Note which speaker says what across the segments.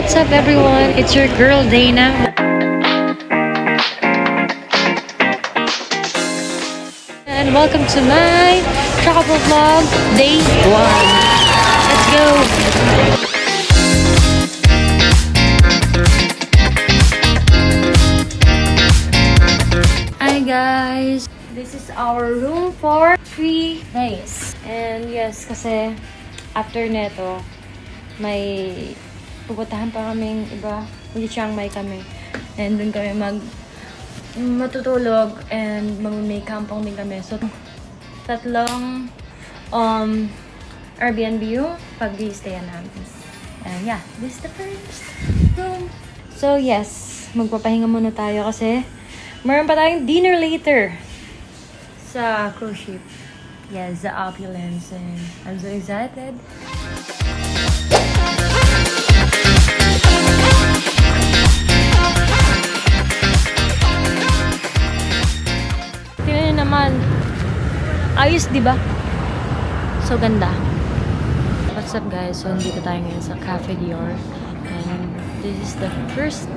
Speaker 1: what's up everyone? It's your girl Dana. And welcome to my travel vlog day 1. Let's go! Hi guys! This is our room for 3 days. And yes, kasi after neto, may pupuntahan pa kaming iba. Hindi Chiang Mai kami. And dun kami matutulog and may kampong din kami. So, tatlong Airbnb yung pag-i-stayan namin. And yeah, this is the first room. So yes, magpapahinga muna tayo kasi meron pa tayong dinner later sa cruise ship. Yes, the opulence, and I'm so excited. Tingnan nyo naman. Ayos, di ba? So ganda. What's up guys? So nandito tayo ngayon sa Cafe Dior. And this is the first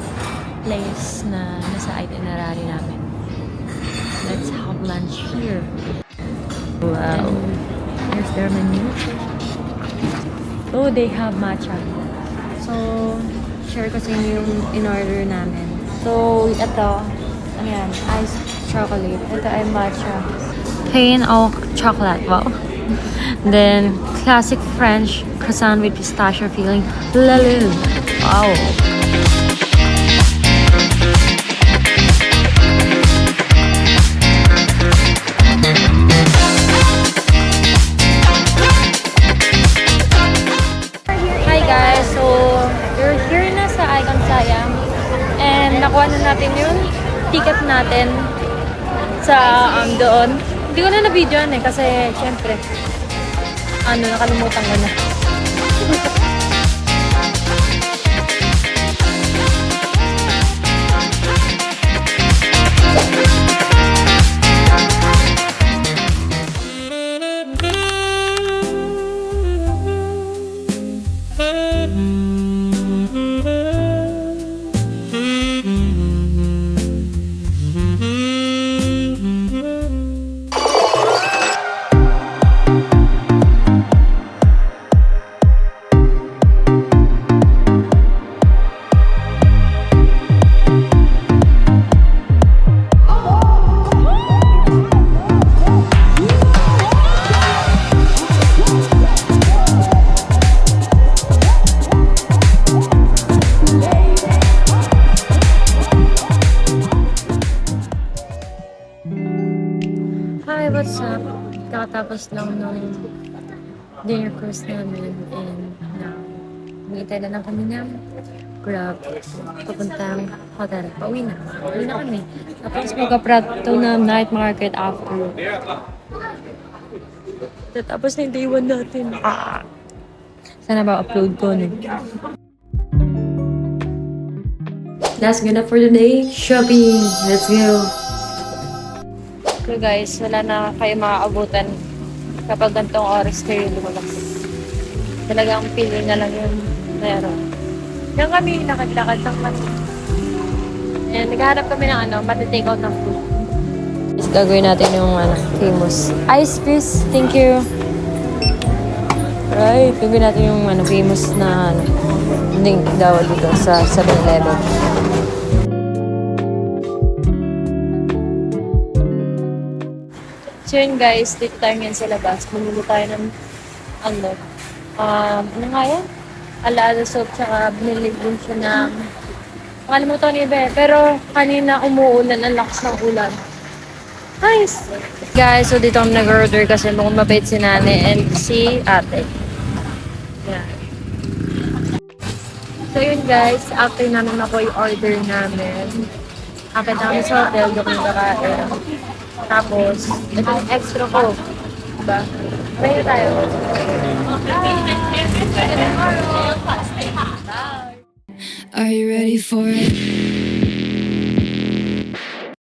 Speaker 1: place na nasa itinerary namin. Let's have lunch here. Wow. Here's their menu. Oh, they have matcha. So, share ko sa inyo yung in-order namin. So, ito, ano yan? Iced chocolate. Ito ay matcha. Plain oak chocolate. Wow. Then, classic French croissant with pistachio filling. Lalil. Wow. Nakuha na natin yung ticket natin sa doon. Hindi ko na na-videoan kasi syempre nakalimutan ko na. Hi, what's up? Kakatapos lang nung dinner cruise namin and nangitay na lang kami ng Grab papuntang hotel. Pauwi na kami. Tapos magka-prato na night market after. Tapos na yung day 1 natin. Sana ba upload ko nun? That's good enough for today. Shopping! Let's go! So guys, wala na kayo makaabutan kapag gantong oras kayo lumabas. Talagang feeling na lang yung meron. Diyan kami lakad-lakad ng mati. And naghahanap kami ng mati-take out ng food. Is gagawin natin yung famous ice piece. Thank you. Right, gagawin natin yung famous na drink daw dito sa 7-Eleven. So yun guys, dito tayo ngayon sa labas. Bumili tayo ng ano nga yan? Alaala soap, tsaka binili din siya ng nakalimutan ni Ibe. Pero kanina umuulan, ang lakas ng ulan. Nice! Guys, so dito kami nag-order kasi mukhang mabait si Nane and si ate. Yeah. So yun guys, after namin makuha yung order namin, akit namin sa hotel, doon kami kakain. Tapos, ito yung extra ko. Diba? Pwede tayo.
Speaker 2: Are you ready for it?